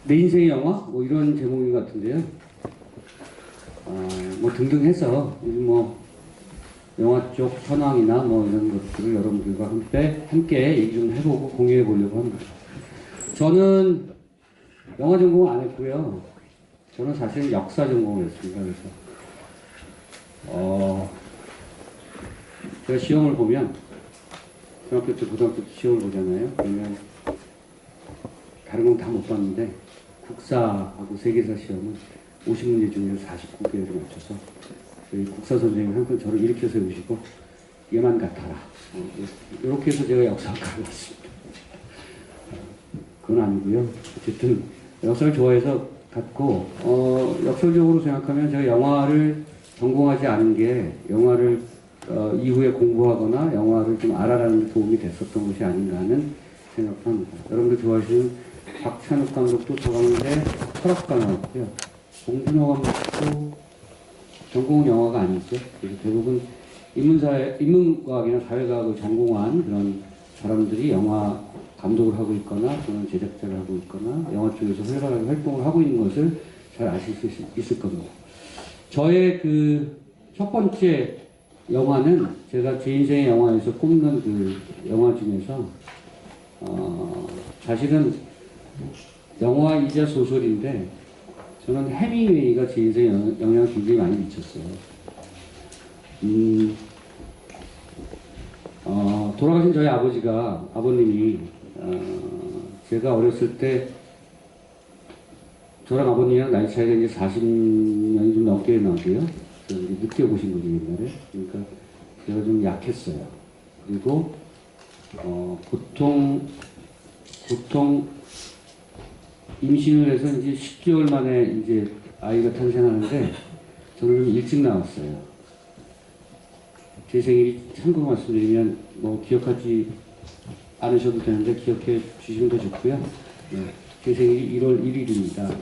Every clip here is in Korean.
내 인생의 영화? 뭐 이런 제목인 것 같은데요. 뭐 등등 해서 뭐 영화 쪽 현황이나 뭐 이런 것들을 여러분들과 함께 얘기 좀 해보고 공유해 보려고 합니다. 저는 영화 전공을 안 했고요. 저는 사실 역사 전공을 했습니다. 그래서 제가 시험을 보면 중학교 때 고등학교 때 시험을 보잖아요. 그러면 다른 건 다 못 봤는데 국사하고 세계사 시험은 50문제 중에서 49개를 맞춰서 저희 국사 선생님이 항상 저를 일으켜 세우시고 얘만 같아라. 이렇게 해서 제가 역사학과를 갔습니다. 그건 아니고요. 어쨌든 역사를 좋아해서 갔고 역설적으로 생각하면 제가 영화를 전공하지 않은 게 영화를 이후에 공부하거나 영화를 좀 알아가는 데 도움이 됐었던 것이 아닌가 하는 생각도 합니다. 여러분들 좋아하시는 박찬욱 감독도 저강대 철학과 나왔고요. 봉준호 감독도 전공은 영화가 아니죠. 그래서 대부분 인문과학이나 사회과학을 전공한 그런 사람들이 영화 감독을 하고 있거나 또는 제작자를 하고 있거나 영화 쪽에서 활발하게 활동을 하고 있는 것을 잘 아실 수 있을 겁니다. 저의 그 첫 번째 영화는 제가 제 인생의 영화에서 꼽는 그 영화 중에서 사실은 영화이자 소설인데 저는 해밍웨이가 제 인생에 영향을 굉장히 많이 미쳤어요. 돌아가신 저희 아버님이 제가 어렸을 때 저랑 아버님이랑 나이 차이가 이제 40년이 좀 넘게 나고요. 늦게 보신 거죠, 옛날에. 그러니까 제가 좀 약했어요. 그리고 보통 임신을 해서 이제 10개월 만에 이제 아이가 탄생하는데 저는 좀 일찍 나왔어요. 제 생일이 참고로 말씀드리면 뭐 기억하지 않으셔도 되는데 기억해 주시면 더 좋고요. 네. 제 생일이 1월 1일입니다.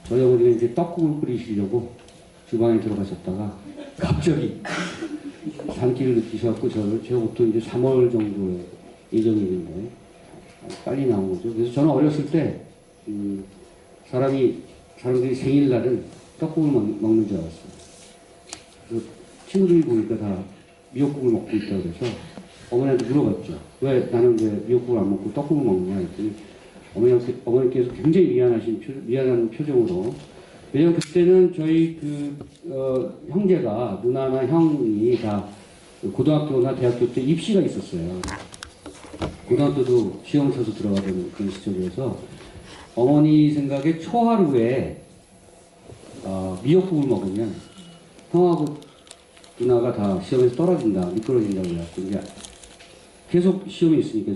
저희 어머니가 이제 떡국을 끓이시려고 주방에 들어가셨다가 갑자기 산기를 느끼셔갖고 제가 보통 이제 3월 정도에 예정이 있는데 빨리 나온 거죠. 그래서 저는 어렸을 때 사람들이 생일날은 떡국을 먹는 줄 알았어요. 그래서 친구들이 보니까 다 미역국을 먹고 있다고 그래서 어머니한테 물어봤죠. 나는 왜 미역국을 안 먹고 떡국을 먹느냐 했더니 어머니께서 굉장히 미안한 표정으로, 왜냐면 그때는 저희 형제가, 누나나 형이 다 고등학교나 대학교 때 입시가 있었어요. 고등학교도 시험 쳐서 들어가던 그런 시절이어서 어머니 생각에 초하루에 미역국을 먹으면 형하고 누나가 다 시험에서 떨어진다, 미끄러진다고 해갖고 이제 계속 시험이 있으니까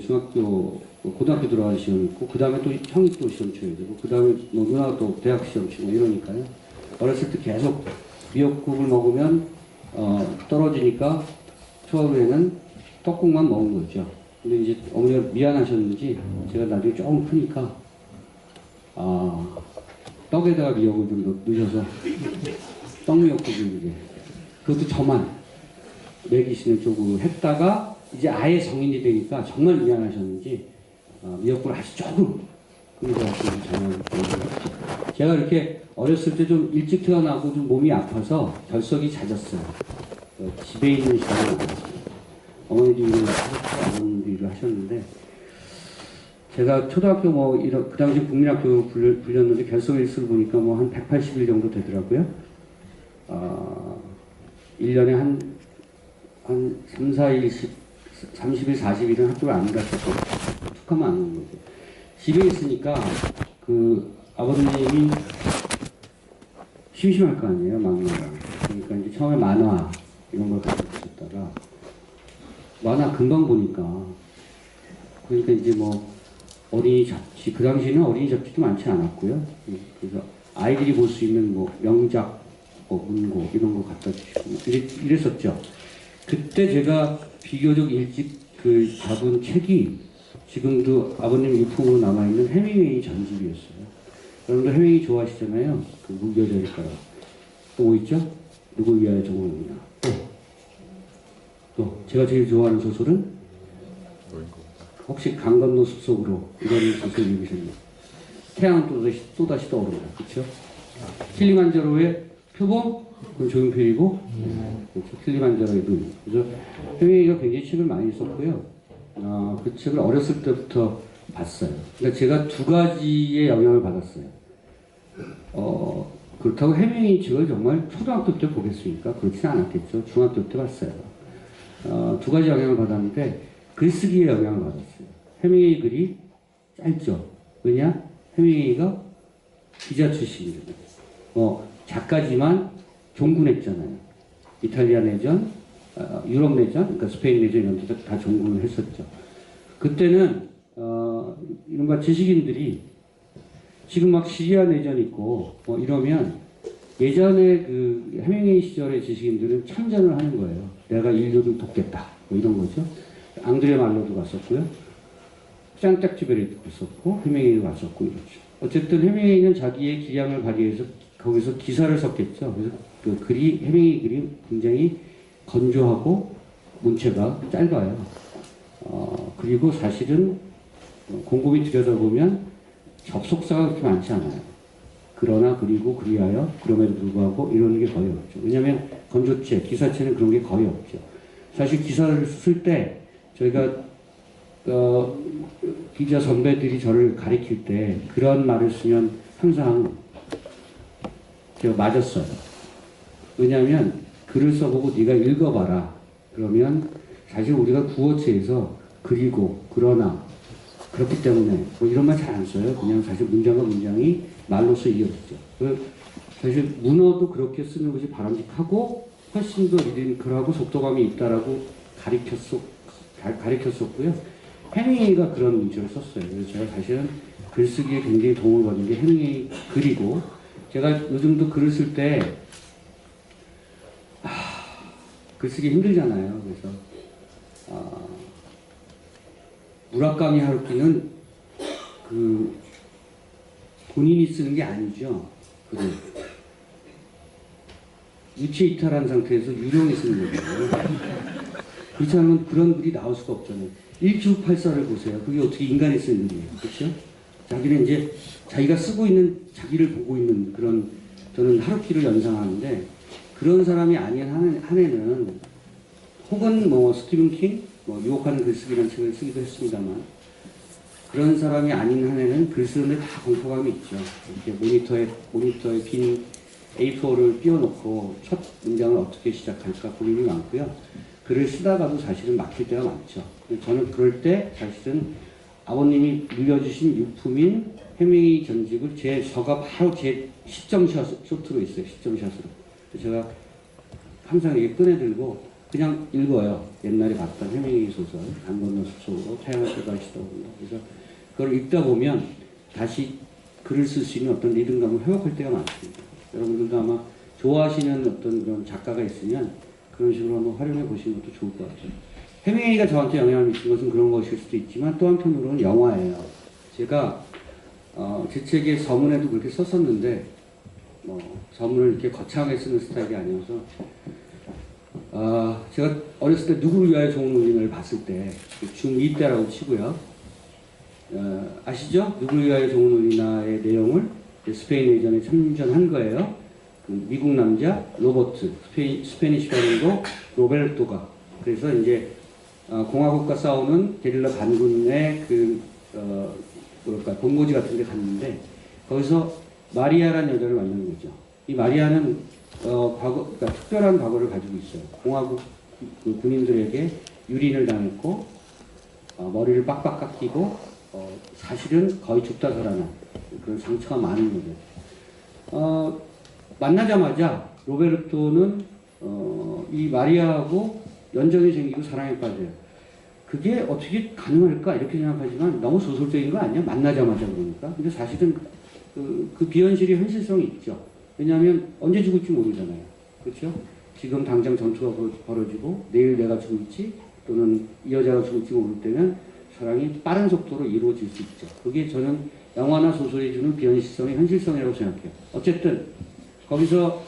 고등학교 들어가는 시험이 있고 그 다음에 또 형이 또 시험 쳐야 되고 그 다음에 뭐 누나가 또 대학 시험 치고 이러니까요. 어렸을 때 계속 미역국을 먹으면 떨어지니까 초하루에는 떡국만 먹은 거죠. 근데 이제 어머니가 미안하셨는지 제가 나중에 조금 크니까 떡에다가 미역을 좀 넣으셔서 떡미역국을 이제 그것도 저만 먹이시는 쪽으로 했다가 이제 아예 성인이 되니까 정말 미안하셨는지 미역국을 아주 조금 끓여가지고 저는 제가 이렇게 어렸을 때 좀 일찍 태어나고 좀 몸이 아파서 결석이 잦았어요. 집에 있는 시간이 많았어요. 어머니도 일을 하셨고 아버님도 일을 하셨는데 제가 초등학교 그 당시 국민학교 불렸는데 결석 일수를 보니까 뭐 한 180일 정도 되더라고요. 1년에 한 3, 4일, 30일, 40일은 학교를 안 갔었고 툭하면 안 오는 거죠. 집에 있으니까 아버님이 심심할 거 아니에요, 막내가. 그러니까 이제 처음에 만화 이런 걸 가지고 있었다가 만화 금방 보니까 그러니까 이제 뭐 어린이 잡지, 그 당시에는 어린이 잡지도 많지 않았고요. 그래서 아이들이 볼 수 있는 뭐 명작, 문고 이런 거 갖다 주시고 이랬었죠. 그때 제가 비교적 일찍 잡은 책이 지금도 아버님 유품으로 남아있는 해밍웨이 전집이었어요. 여러분들 해밍웨이 좋아하시잖아요. 무교절일까요? 또 뭐 있죠? 누굴 위하여 정원이나. 또 제가 제일 좋아하는 소설은 혹시 강 건너 숲속으로 이런 소설 읽으셨나요? 태양은 또다시 떠오른다. 그렇죠? 킬리만자로의 표범? 그건 조용필이고, 그렇죠? 킬리만자로의 눈. 그래서 해밍웨이가 굉장히 책을 많이 썼고요. 그 책을 어렸을 때부터 봤어요. 그러니까 제가 두 가지의 영향을 받았어요. 그렇다고 해밍웨이 책을 정말 초등학교 때 보겠습니까? 그렇진 않았겠죠. 중학교 때 봤어요. 두 가지 영향을 받았는데, 글쓰기에 영향을 받았어요. 해밍웨이 글이 짧죠. 왜냐? 해밍웨이가 기자 출신이거든요. 작가지만 종군했잖아요. 이탈리아 내전, 유럽 내전, 그러니까 스페인 내전 이런 데서 다 종군을 했었죠. 그때는 이른바 지식인들이 지금 막 시리아 내전 있고 이러면 예전에 그 해밍웨이 시절의 지식인들은 참전을 하는 거예요. 내가 인류를 돕겠다. 이런 거죠. 앙드레 말로도 갔었고요. 샹딱쥐베리도 갔었고 해밍웨이도 갔었고 이렇죠. 어쨌든 해밍웨이는 자기의 기량을 발휘해서 거기서 기사를 썼겠죠. 그래서 그 글이 해밍웨이 글이 굉장히 건조하고 문체가 짧아요. 그리고 사실은 곰곰이 들여다보면 접속사가 그렇게 많지 않아요. 그러나 그리고 그리하여 그럼에도 불구하고 이런 게 거의 없죠. 왜냐하면 건조체, 기사체는 그런 게 거의 없죠. 사실 기사를 쓸 때 저희가 기자 선배들이 저를 가리킬 때 그런 말을 쓰면 항상 제가 맞았어요. 왜냐하면 글을 써보고 네가 읽어봐라. 그러면 사실 우리가 구어체에서 그리고 그러나 그렇기 때문에 이런 말 잘 안 써요. 그냥 사실 문장과 문장이 말로서 이어지죠. 사실 문어도 그렇게 쓰는 것이 바람직하고 훨씬 더 리드미컬하고 속도감이 있다라고 가르쳤었고요. 해밍웨이가 그런 문체를 썼어요. 그래서 제가 사실은 글쓰기에 굉장히 도움을 받은 게 해밍웨이 글이고, 제가 요즘도 글을 쓸 때 글쓰기 힘들잖아요. 그래서 무라카미 하루키는 그 본인이 쓰는 게 아니죠. 글을 유체 이탈한 상태에서 유령이 쓰는 거잖아요. 그렇지 않으면 그런 글이 나올 수가 없잖아요. 1984를 보세요. 그게 어떻게 인간이 쓰는 글이에요. 그렇죠? 자기는 이제 자기가 쓰고 있는 자기를 보고 있는 그런, 저는 하루키를 연상하는데, 그런 사람이 아닌 한에는 혹은 스티븐 킹, 유혹하는 글쓰기라는 책을 쓰기도 했습니다만, 그런 사람이 아닌 한에는 글 쓰는데 다 공포감이 있죠. 이렇게 모니터에 빈 A4를 띄워놓고 첫 문장을 어떻게 시작할까 고민이 많고요. 글을 쓰다가도 사실은 막힐 때가 많죠. 저는 그럴 때 사실은 아버님이 물려주신 유품인 해밍웨이 전집을 저가 바로 제 시점 숏으로 있어요. 시점 샷으로. 제가 항상 이게 꺼내들고 그냥 읽어요. 옛날에 봤던 해밍웨이 소설, 강 건너 숲속으로 태양을 다시 떠오른다. 그래서 그걸 읽다 보면 다시 글을 쓸 수 있는 어떤 리듬감을 회복할 때가 많습니다. 여러분들도 아마 좋아하시는 어떤 그런 작가가 있으면 그런 식으로 한번 활용해 보시는 것도 좋을 것 같아요. 해밍웨이가 저한테 영향을 미친 것은 그런 것일 수도 있지만 또 한편으로는 영화예요. 제가 제 책의 서문에도 그렇게 썼었는데 서문을 이렇게 거창하게 쓰는 스타일이 아니어서 제가 어렸을 때 누구를 위하여 좋은 우린을 봤을 때 중2 때라고 치고요. 아시죠? 누구를 위하여 좋은 우리나의 내용을 스페인 내전에 참전한 거예요. 그 미국 남자 로버트, 스페니쉬 발음도 로베르토가. 그래서 이제 공화국과 싸우는 게릴라 반군의 본고지 같은 데 갔는데 거기서 마리아라는 여자를 만나는 거죠. 이 마리아는 그러니까 특별한 과거를 가지고 있어요. 공화국 군인들에게 유린을 당했고 머리를 빡빡 깎이고 사실은 거의 죽다 살아난 그런 상처가 많은 거죠. 만나자마자 로베르토는 이 마리아하고 연정이 생기고 사랑에 빠져요. 그게 어떻게 가능할까 이렇게 생각하지만 너무 소설적인 거 아니야? 만나자마자 그러니까. 근데 사실은 그 비현실이 현실성이 있죠. 왜냐하면 언제 죽을지 모르잖아요. 그렇죠? 지금 당장 전투가 벌어지고 내일 내가 죽을지 또는 이 여자가 죽을지 모를 때면 사랑이 빠른 속도로 이루어질 수 있죠. 그게 저는 영화나 소설이 주는 비현실성의 현실성이라고 생각해요. 어쨌든 거기서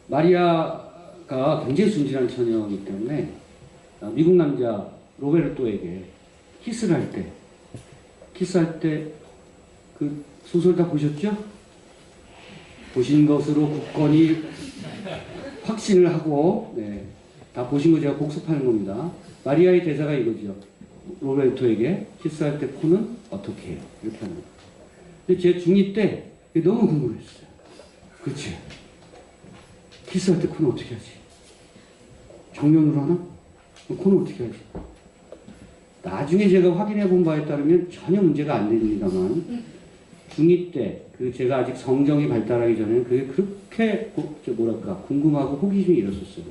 마리아가 굉장히 순진한 처녀이기 때문에 미국 남자 로베르토에게 키스할 때 그 소설 다 보셨죠? 보신 것으로 굳건히 확신을 하고, 네, 다 보신 거 제가 복습하는 겁니다. 마리아의 대사가 이거죠. 로베르토에게 키스할 때 코는 어떻게 해요? 이렇게 하는 거예요. 근데 제 중2 때 너무 궁금했어요. 그치? 키스할 때 코는 어떻게 하지? 정면으로 하나? 코는 어떻게 하지? 나중에 제가 확인해 본 바에 따르면 전혀 문제가 안 됩니다만, 중2 때, 제가 아직 성정이 발달하기 전에는 그게 그렇게, 궁금하고 호기심이 일었었어요.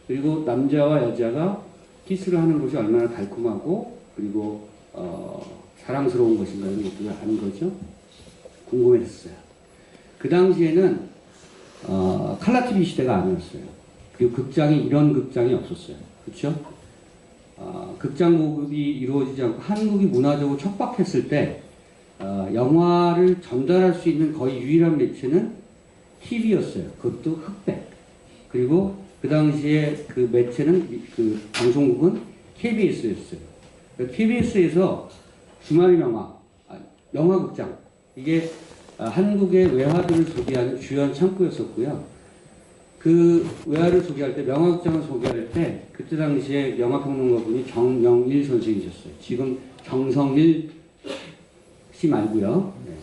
그리고 남자와 여자가 키스를 하는 것이 얼마나 달콤하고, 그리고, 사랑스러운 것인가 이런 것들을 아는 거죠. 궁금했어요. 그 당시에는, 칼라 TV 시대가 아니었어요. 그리고 극장이, 이런 극장이 없었어요. 그쵸? 극장 보급이 이루어지지 않고 한국이 문화적으로 척박했을 때, 영화를 전달할 수 있는 거의 유일한 매체는 TV였어요. 그것도 흑백. 그리고 그 당시에 그 매체는, 그 방송국은 KBS였어요. KBS에서 주말 영화극장. 이게 한국의 외화들을 소개하는 주요한 창구였었고요. 그 외화를 소개할 때, 명화극장을 소개할 때, 그때 당시에 영화평론가분이 정영일 선생이셨어요. 지금 정성일 씨 말고요. 네.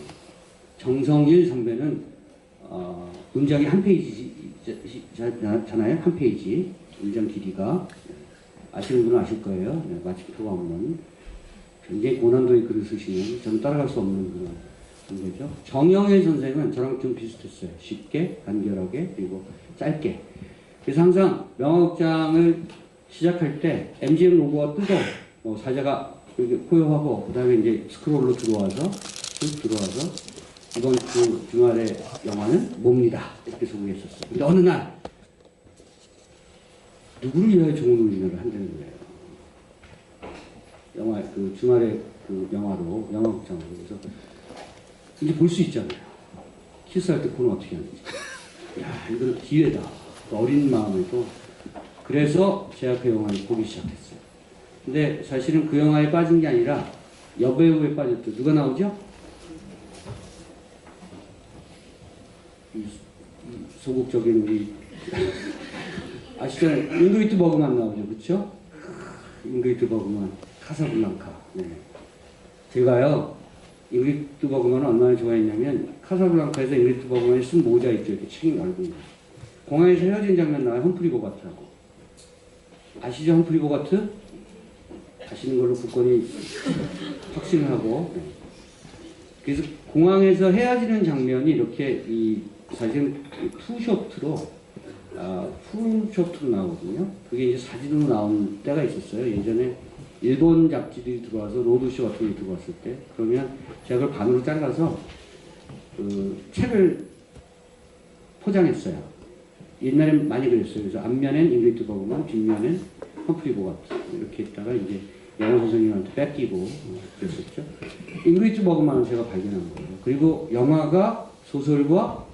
정성일 선배는 문장이 한 페이지잖아요. 한 페이지. 문장 길이가. 아시는 분은 아실 거예요. 네, 마침표가 없는 굉장히 고난도의 글을 쓰시는, 저는 따라갈 수 없는 그런 선배죠. 정영일 선생은 저랑 좀 비슷했어요. 쉽게, 간결하게, 그리고 짧게. 그래서 항상 명화극장을 시작할 때 MGM 로고가 뜨고, 사자가 이렇게 포효하고, 그 다음에 이제 스크롤로 들어와서 이번 주 주말의 영화는 뭡니다. 이렇게 소개했었어요. 근데 어느 날, 누구를 위하여 좋은 우리나라를 한다는 거예요. 주말에 영화극장으로. 그래서 이제 볼 수 있잖아요. 키스할 때 코는 어떻게 하는지. 야, 이거는 기회다. 어린 마음에도. 그래서 제 앞에 영화를 보기 시작했어요. 근데 사실은 그 영화에 빠진 게 아니라 여배우에 빠졌죠. 누가 나오죠? 이 소극적인 우리 아시잖아요. 잉그리트 버그만 나오죠. 그쵸? 잉그리트 버그만. 카사블랑카. 네. 제가요, 잉그리트 버그만을 얼마나 좋아했냐면, 카사블랑카에서 잉그리트 버그만이 쓴 모자 있죠. 이렇게 책이 넓은 거. 공항에서 헤어진 장면 나와요. 험프리 보가트하고. 아시죠? 험프리 보가트? 아시는 걸로 굳건히 확신을 하고. 네. 그래서 공항에서 헤어지는 장면이 이렇게 사실 투쇼트로 나오거든요. 그게 이제 사진으로 나온 때가 있었어요. 예전에 일본 잡지들이 들어와서 로드쇼 같은 게 들어왔을 때. 그러면 제가 그걸 반으로 잘라서 책을 포장했어요. 옛날에 많이 그랬어요. 그래서 앞면엔 잉그리트 버그만, 뒷면엔 험프리 보가트. 이렇게 했다가 이제 영어 선생님한테 뺏기고 그랬었죠. 잉그리트 버그만은 제가 발견한 거예요. 그리고 영화가 소설과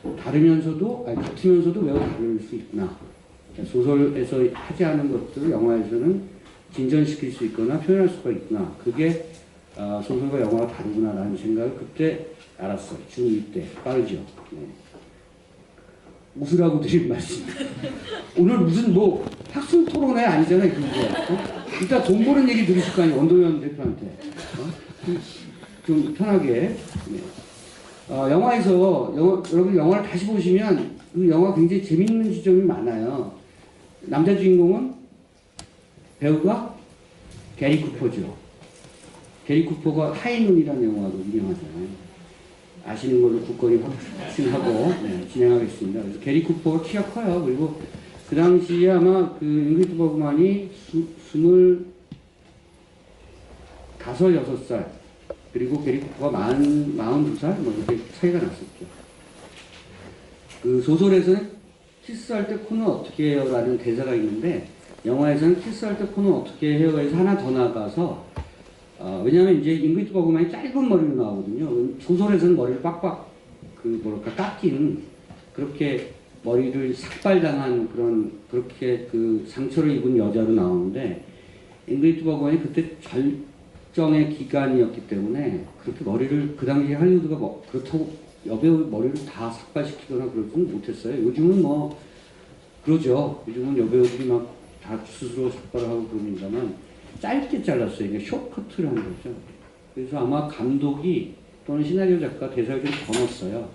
같으면서도 매우 다를 수 있구나. 소설에서 하지 않은 것들을 영화에서는 진전시킬 수 있거나 표현할 수가 있구나. 그게 소설과 영화가 다르구나라는 생각을 그때 알았어요. 중2 때. 빠르죠. 네. 웃으라고 드린 말씀. 오늘 무슨 학술 토론회 아니잖아요. 그거. 일단 돈 버는 얘기 들으실 거 아니에요. 원동현 대표한테. 좀 편하게. 네. 영화에서, 여러분 영화를 다시 보시면 그 영화 굉장히 재밌는 지점이 많아요. 남자 주인공은 배우가 게리 쿠퍼죠. 게리 쿠퍼가 하이눈이라는 영화로 유명하잖아요. 아시는 걸로 굳건히 확신하고 진행하겠습니다. 그래서 게리 쿠퍼가 키가 커요. 그리고 그 당시에 아마 잉그리트 버그만이 25, 6살 그리고 게리 쿠퍼가 42살 이렇게 차이가 났었죠. 그 소설에서는 키스할 때 코는 어떻게 해요? 라는 대사가 있는데 영화에서는 키스할 때 코는 어떻게 해요? 에서 하나 더 나가서 왜냐하면 이제 잉그리트 버그만이 짧은 머리로 나오거든요. 소설에서는 머리를 빡빡 깎인 그렇게 머리를 삭발당한 그렇게 상처를 입은 여자로 나오는데 잉그리트 버그만이 그때 특정의 기간이었기 때문에 그렇게 머리를 그 당시에 할리우드가 뭐 그렇다고 여배우 머리를 다 삭발시키거나 그러지는 못했어요. 요즘은 뭐 그러죠. 요즘은 여배우들이 막 다 스스로 삭발을 하고 그럽니다만 짧게 잘랐어요. 이게 숏커트를 한 거죠. 그래서 아마 감독이 또는 시나리오 작가 대사를 좀 더 넣었어요.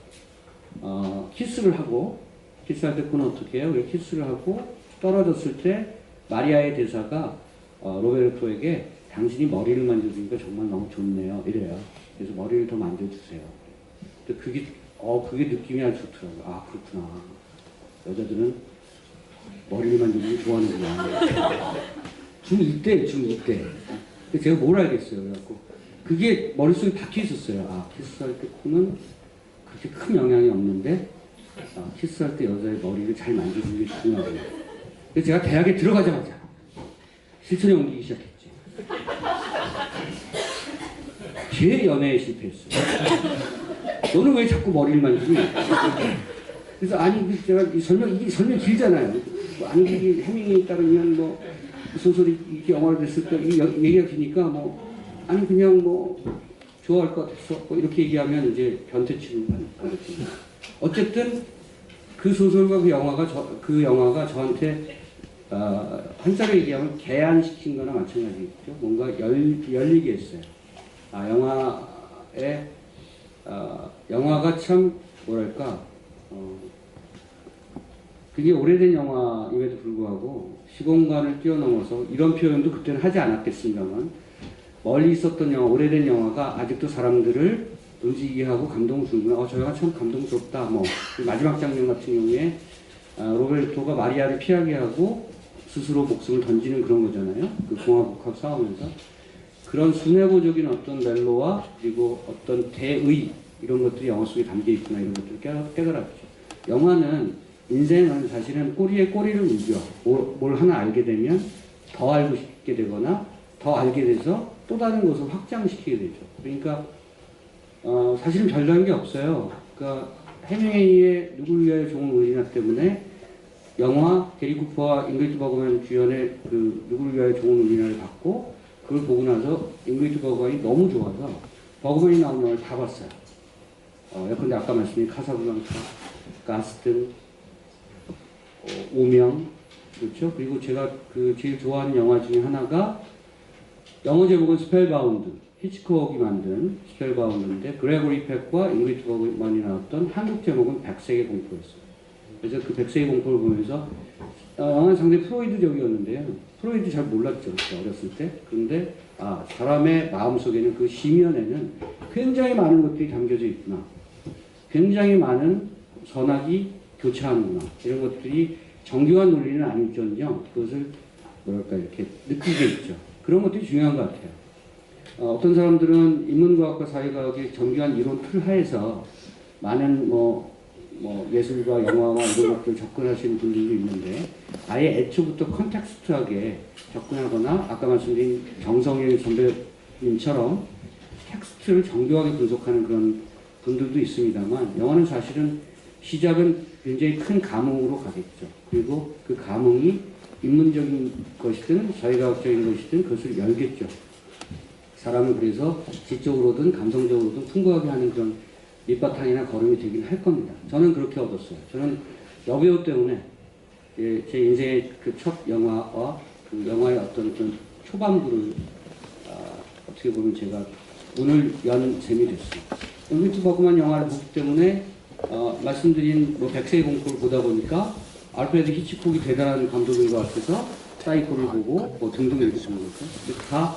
키스를 하고 키스할 때 그건 어떻게 해요? 키스를 하고 떨어졌을 때 마리아의 대사가 로베르토에게 당신이 머리를 만져주니까 정말 너무 좋네요. 이래요. 그래서 머리를 더 만져주세요. 근데 그게 느낌이 아주 좋더라고요. 아, 그렇구나. 여자들은 머리를 만지는 거 좋아하는구나. 중2 때. 근데 제가 뭘 알겠어요. 그래갖고. 그게 머릿속에 박혀 있었어요. 아, 키스할 때 코는 그렇게 큰 영향이 없는데, 키스할 때 여자의 머리를 잘 만져주는 게 중요하구나. 그래서 제가 대학에 들어가자마자 실천에 옮기기 시작했지. 제 연애에 실패했어요. 너는 왜 자꾸 머리를 만지니? 그래서 아니 제가 이 설명 길잖아요. 뭐 안기기 해밍에 따르면 뭐 소설이 이렇게 영화로 됐을 때 이 얘기가 기니까 뭐 아니 그냥 뭐 좋아할 것 같았어. 뭐 이렇게 얘기하면 이제 변태치는 거거든요. 어쨌든 그 소설과 그 영화가 저한테 한자로 얘기하면 개안시킨 거나 마찬가지겠죠. 뭔가 열리게 했어요. 영화가 참 뭐랄까 그게 오래된 영화임에도 불구하고 시공간을 뛰어넘어서 이런 표현도 그때는 하지 않았겠습니다만 멀리 있었던 영화, 오래된 영화가 아직도 사람들을 움직이게 하고 감동을 주는구나. 저 영화 참 감동스럽다. 뭐 마지막 장면 같은 경우에 로베르토가 마리아를 피하게 하고 스스로 목숨을 던지는 그런 거잖아요. 그 공화국하고 싸우면서 그런 순애보적인 어떤 멜로와 그리고 어떤 대의 이런 것들이 영화 속에 담겨 있구나 이런 것들을 깨달았죠. 영화는 인생은 사실은 꼬리에 꼬리를 물죠. 뭘 하나 알게 되면 더 알고 싶게 되거나 더 알게 돼서 또 다른 것을 확장시키게 되죠. 그러니까 사실은 별다른 게 없어요. 그러니까 해밍웨이의 누굴 위하여 좋은 우리나 때문에 영화 게리 쿠퍼와 잉그리드 버그만 주연의 그 누굴 위하여 좋은 우리나를 봤고 그걸 보고 나서 잉그리드 버그만이 너무 좋아서 버그만이 나온 영화를 다 봤어요. 근데 아까 말씀드린 카사블랑카, 가스등, 오명, 그렇죠? 그리고 제가 그 제일 좋아하는 영화 중에 하나가 영어 제목은 스펠바운드, 히치콕이 만든 스펠바운드인데 그레고리 팩과 잉그리드 버그만이 나왔던 한국 제목은 백색의 공포였어요. 그래서 그 백색의 공포를 보면서 영화는 상당히 프로이드적이었는데요. 프로이드 잘 몰랐죠, 어렸을 때. 그런데 사람의 마음속에는 그 심연에는 굉장히 많은 것들이 담겨져 있구나. 굉장히 많은 선악이 교차하는구나. 이런 것들이 정교한 논리는 아닐지언정 그것을 뭐랄까 이렇게 느끼게 있죠. 그런 것들이 중요한 것 같아요. 어떤 사람들은 인문과학과 사회과학의 정교한 이론 틀 하에서 많은 예술과 영화와 이런 것들 접근하시는 분들도 있는데 아예 애초부터 컨텍스트하게 접근하거나 아까 말씀드린 정성일 선배님처럼 텍스트를 정교하게 분석하는 그런 분들도 있습니다만 영화는 사실은 시작은 굉장히 큰 감흥으로 가겠죠. 그리고 그 감흥이 인문적인 것이든 사회과학적인 것이든 그것을 열겠죠. 사람을 그래서 지적으로든 감성적으로든 풍부하게 하는 그런 밑바탕이나 걸음이 되긴 할 겁니다. 저는 그렇게 얻었어요. 저는 여배우 때문에 제 인생의 그 첫 영화와 그 영화의 어떤 그런 초반부를 어떻게 보면 제가 문을 연 셈이 됐어요. 잉그리드 버그만 영화를 보기 때문에 말씀드린 백색의 공포를 보다 보니까 알프레드 히치콕이 대단한 감독인 것 같아서 사이코를 보고 등등 이렇게 보는 거죠. 다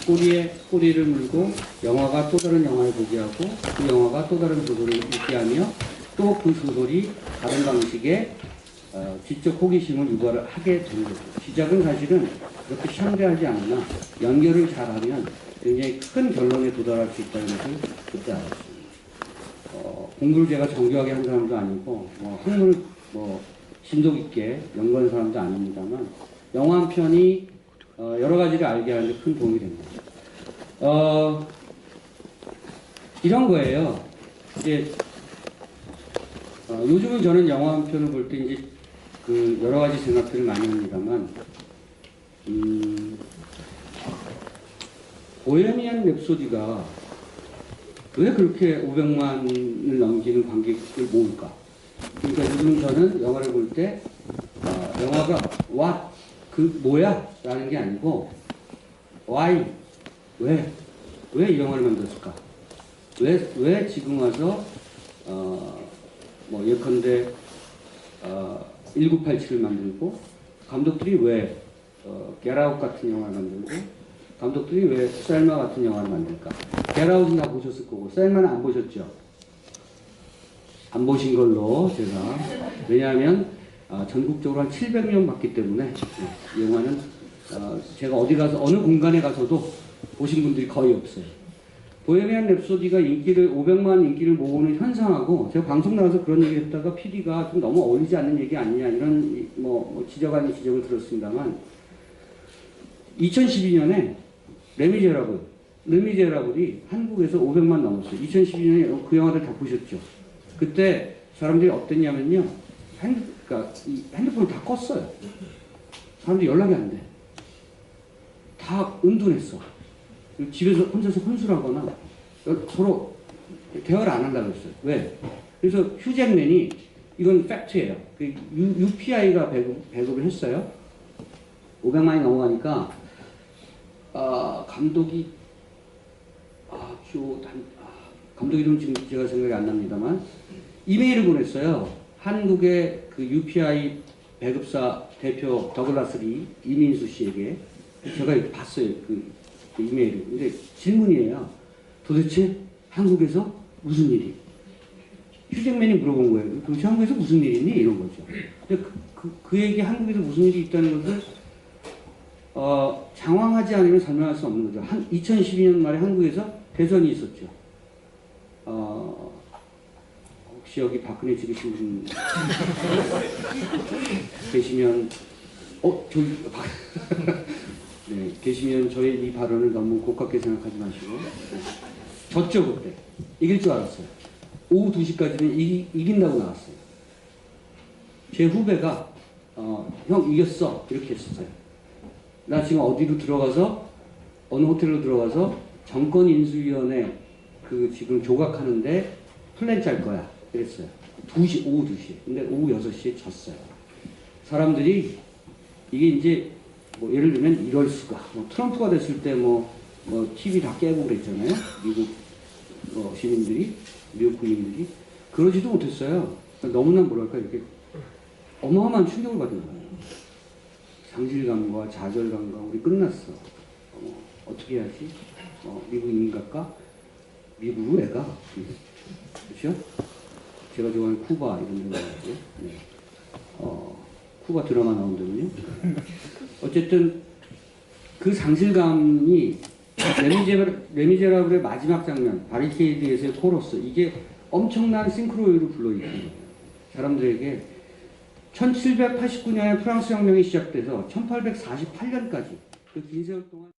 꼬리에 꼬리를 물고 영화가 또 다른 영화를 보게 하고 그 영화가 또 다른 소설을 읽게 하며 또 그 소설이 다른 방식의 지적 호기심을 유발하게 되는 거죠. 시작은 사실은 그렇게 창대하지 않으나 연결을 잘하면 굉장히 큰 결론에 도달할 수 있다는 것을 그때 알았습니다. 공부를 제가 정교하게 한 사람도 아니고 학문을 심도 깊게 연구한 사람도 아닙니다만 영화 한 편이 여러 가지를 알게 하는데 큰 도움이 됩니다. 이런 거예요. 이제 요즘은 저는 영화 한 편을 볼 때 이제 그 여러 가지 생각들을 많이 합니다만 보헤미안 랩소디가 왜 그렇게 500만을 넘기는 관객을 모을까? 그러니까 요즘 저는 영화를 볼 때 영화가 what 그 뭐야? 라는 게 아니고 why 왜 이 영화를 만들었을까? 왜 지금 와서 뭐 예컨대 1987을 만들고 감독들이 왜 Get Out 같은 영화를 만들고 감독들이 왜 셀마 같은 영화를 만들까? Get Out은 다 보셨을 거고 셀마는 안 보셨죠? 안 보신 걸로 제가 왜냐하면 전국적으로 한 700명 봤기 때문에 이 영화는 제가 어디 가서 어느 공간에 가서도 보신 분들이 거의 없어요. 보헤미안 랩소디가 인기를 500만 인기를 모으는 현상하고 제가 방송 나가서 그런 얘기 했다가 PD가 좀 너무 어울리지 않는 얘기 아니냐 이런 뭐 지적 아닌 지적을 들었습니다만 2012년에 레미제라블이 한국에서 500만 넘었어요. 2012년에 그 영화들 다 보셨죠? 그때 사람들이 어땠냐면요. 그러니까 이 핸드폰을 다 껐어요. 사람들이 연락이 안 돼. 다 은둔했어. 집에서 혼자서 혼술하거나 서로 대화를 안 한다고 했어요. 왜? 그래서 휴잭맨이 이건 팩트예요. UPI가 배급을 했어요. 500만이 넘어가니까 감독이 감독 이름 지금 제가 생각이 안 납니다만 이메일을 보냈어요. 한국의 그 UPI 배급사 대표 더글라스 리 이민수 씨에게 제가 이렇게 봤어요. 그 이메일을. 근데 질문이에요. 도대체 한국에서 무슨 일이? 휴잭맨이 물어본 거예요. 도대체 한국에서 무슨 일이 있니? 이런 거죠. 근데 그에게 한국에서 무슨 일이 있다는 것을 장황하지 않으면 설명할 수 없는 거죠. 2012년 말에 한국에서 대선이 있었죠. 혹시 여기 박근혜 찍으신 분 계시면 네, 계시면 저의 이 발언을 너무 고깝게 생각하지 마시고 졌죠 그때. 이길 줄 알았어요. 오후 2시까지는 이긴다고 나왔어요. 제 후배가 형 이겼어 이렇게 했었어요. 나 지금 어디로 들어가서 어느 호텔로 들어가서 정권인수위원회 그 지금 조각하는데 플랜 짤 거야 그랬어요. 오후 2시. 근데 오후 6시에 졌어요. 사람들이 이게 이제 뭐 예를 들면 이럴 수가 뭐 트럼프가 됐을 때 뭐 TV 다 깨고 그랬잖아요. 미국 시민들이 미국 국민들이 그러지도 못했어요. 너무나 뭐랄까 이렇게 어마어마한 충격을 받은 거예요. 상실감과 좌절감과 우리 끝났어. 어떻게 해야지? 미국 이민 갈까? 미국으로 왜 가? 그렇죠? 제가 좋아하는 쿠바 이런 데 가고요. 네. 쿠바 드라마 나온다면요. 어쨌든 그 상실감이 레미제라블의 마지막 장면 바리케이드에서의 코러스 이게 엄청난 싱크로율을 불러일으킨 거예요. 사람들에게 1789년에 프랑스 혁명이 시작돼서 1848년까지 그 긴 세월 동안